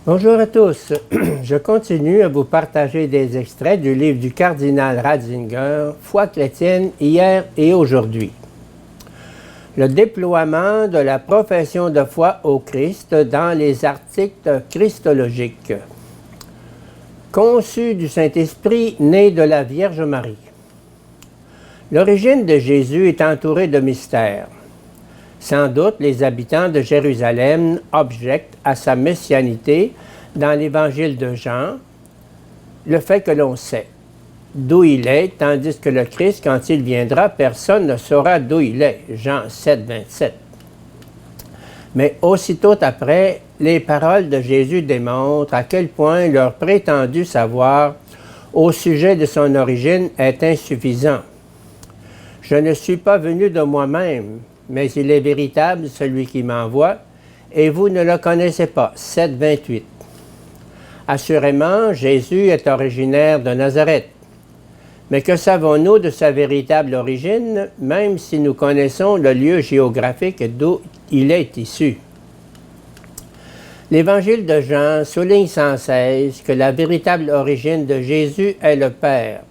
Bonjour à tous. Je continue à vous partager des extraits du livre du cardinal Ratzinger, Foi chrétienne hier et aujourd'hui. Le déploiement de la profession de foi au Christ dans les articles christologiques. Conçu du Saint-Esprit, né de la Vierge Marie. L'origine de Jésus est entourée de mystères. Sans doute, les habitants de Jérusalem objectent à sa messianité dans l'Évangile de Jean, le fait que l'on sait d'où il est, tandis que le Christ, quand il viendra, personne ne saura d'où il est. Jean 7, 27. Mais aussitôt après, les paroles de Jésus démontrent à quel point leur prétendu savoir au sujet de son origine est insuffisant. « Je ne suis pas venu de moi-même, mais il est véritable, celui qui m'envoie, et vous ne le connaissez pas. » 7, 28. Assurément, Jésus est originaire de Nazareth. Mais que savons-nous de sa véritable origine, même si nous connaissons le lieu géographique d'où il est issu? L'Évangile de Jean souligne sans cesse que la véritable origine de Jésus est le Père.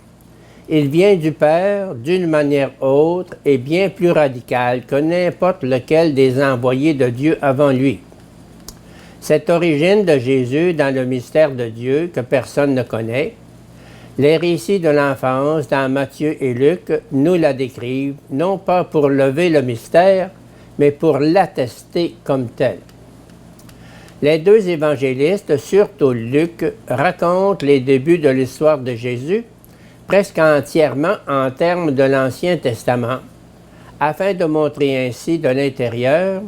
Il vient du Père d'une manière autre et bien plus radicale que n'importe lequel des envoyés de Dieu avant lui. Cette origine de Jésus dans le mystère de Dieu que personne ne connaît, les récits de l'enfance dans Matthieu et Luc nous la décrivent, non pas pour lever le mystère, mais pour l'attester comme tel. Les deux évangélistes, surtout Luc, racontent les débuts de l'histoire de Jésus, presque entièrement en termes de l'Ancien Testament, afin de montrer ainsi de l'intérieur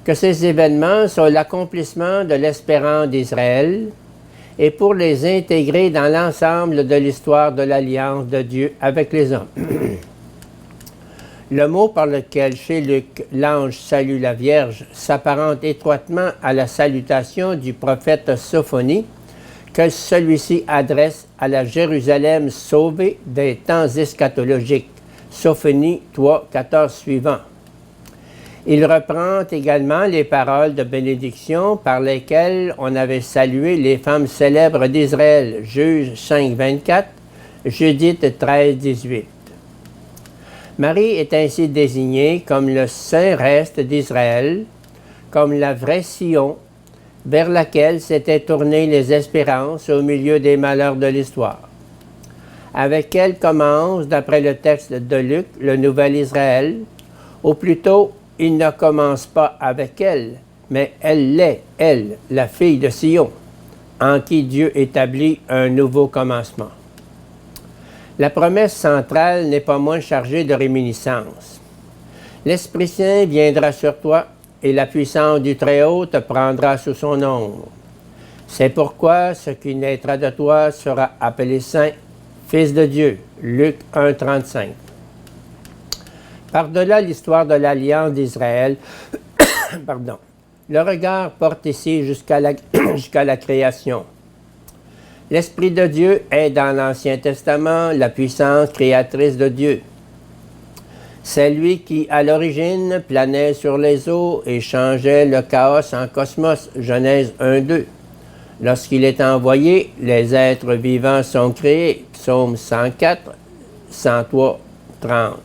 que ces événements sont l'accomplissement de l'espérance d'Israël et pour les intégrer dans l'ensemble de l'histoire de l'alliance de Dieu avec les hommes. Le mot par lequel chez Luc l'ange salue la Vierge s'apparente étroitement à la salutation du prophète Sophonie que celui-ci adresse à la Jérusalem sauvée des temps eschatologiques. Sophonie 3, 14 suivant. Il reprend également les paroles de bénédiction par lesquelles on avait salué les femmes célèbres d'Israël, Juges 5, 24, Judith 13, 18. Marie est ainsi désignée comme le saint reste d'Israël, comme la vraie Sion, vers laquelle s'étaient tournées les espérances au milieu des malheurs de l'histoire. Avec elle commence, d'après le texte de Luc, le nouvel Israël, ou plutôt, il ne commence pas avec elle, mais elle l'est, elle, la fille de Sion, en qui Dieu établit un nouveau commencement. La promesse centrale n'est pas moins chargée de réminiscences. L'Esprit Saint viendra sur toi, et la puissance du Très-Haut te prendra sous son ombre. C'est pourquoi ce qui naîtra de toi sera appelé Saint, Fils de Dieu. Luc 1, 35. Par-delà l'histoire de l'Alliance d'Israël, le regard porte ici jusqu'à la création. L'Esprit de Dieu est dans l'Ancien Testament la puissance créatrice de Dieu. C'est lui qui, à l'origine, planait sur les eaux et changeait le chaos en cosmos, Genèse 1-2. Lorsqu'il est envoyé, les êtres vivants sont créés, Psaume 104, 103, 30.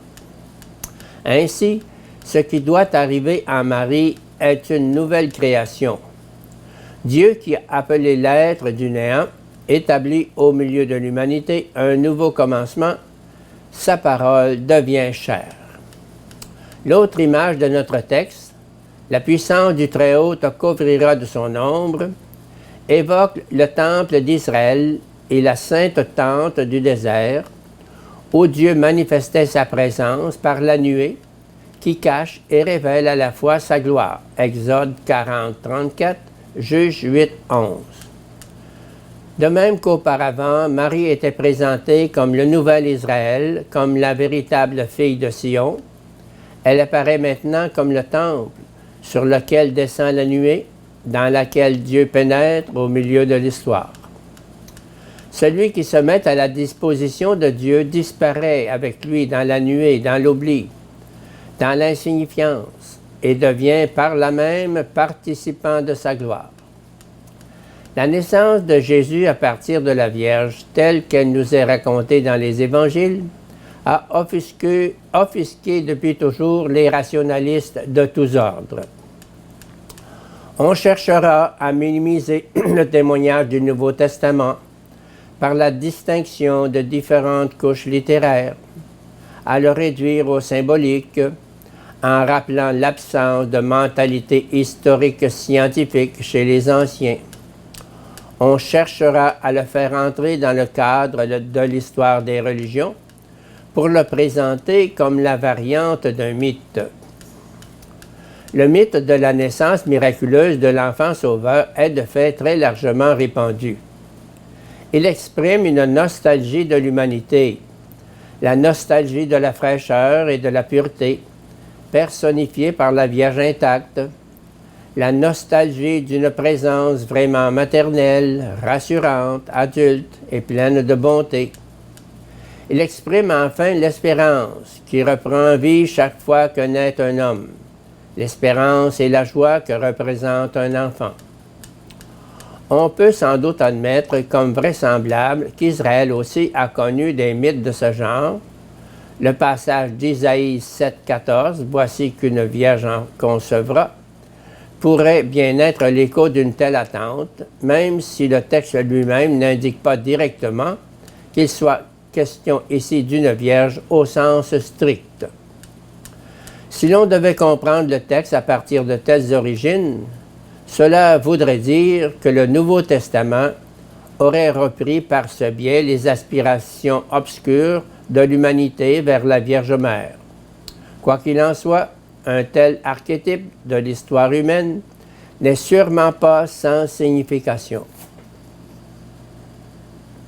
Ainsi, ce qui doit arriver à Marie est une nouvelle création. Dieu qui a appelé l'être du néant, établit au milieu de l'humanité un nouveau commencement, sa parole devient chair. L'autre image de notre texte, la puissance du Très-Haut te couvrira de son ombre, évoque le temple d'Israël et la sainte tente du désert, où Dieu manifestait sa présence par la nuée, qui cache et révèle à la fois sa gloire. Exode 40, 34, Juges 8, 11. De même qu'auparavant, Marie était présentée comme le nouvel Israël, comme la véritable fille de Sion, elle apparaît maintenant comme le temple sur lequel descend la nuée, dans laquelle Dieu pénètre au milieu de l'histoire. Celui qui se met à la disposition de Dieu disparaît avec lui dans la nuée, dans l'oubli, dans l'insignifiance, et devient par là même participant de sa gloire. La naissance de Jésus à partir de la Vierge, telle qu'elle nous est racontée dans les Évangiles, a offusqué depuis toujours les rationalistes de tous ordres. On cherchera à minimiser le témoignage du Nouveau Testament par la distinction de différentes couches littéraires, à le réduire au symbolique, en rappelant l'absence de mentalité historique scientifique chez les anciens. On cherchera à le faire entrer dans le cadre de l'histoire des religions pour le présenter comme la variante d'un mythe. Le mythe de la naissance miraculeuse de l'enfant sauveur est de fait très largement répandu. Il exprime une nostalgie de l'humanité, la nostalgie de la fraîcheur et de la pureté, personnifiée par la Vierge intacte, la nostalgie d'une présence vraiment maternelle, rassurante, adulte et pleine de bonté. Il exprime enfin l'espérance qui reprend vie chaque fois que naît un homme, l'espérance et la joie que représente un enfant. On peut sans doute admettre comme vraisemblable qu'Israël aussi a connu des mythes de ce genre. Le passage d'Isaïe 7,14 « Voici qu'une vierge en concevra » pourrait bien être l'écho d'une telle attente, même si le texte lui-même n'indique pas directement qu'il soit question ici d'une vierge au sens strict. Si l'on devait comprendre le texte à partir de telles origines, cela voudrait dire que le Nouveau Testament aurait repris par ce biais les aspirations obscures de l'humanité vers la Vierge Mère. Quoi qu'il en soit, un tel archétype de l'histoire humaine n'est sûrement pas sans signification.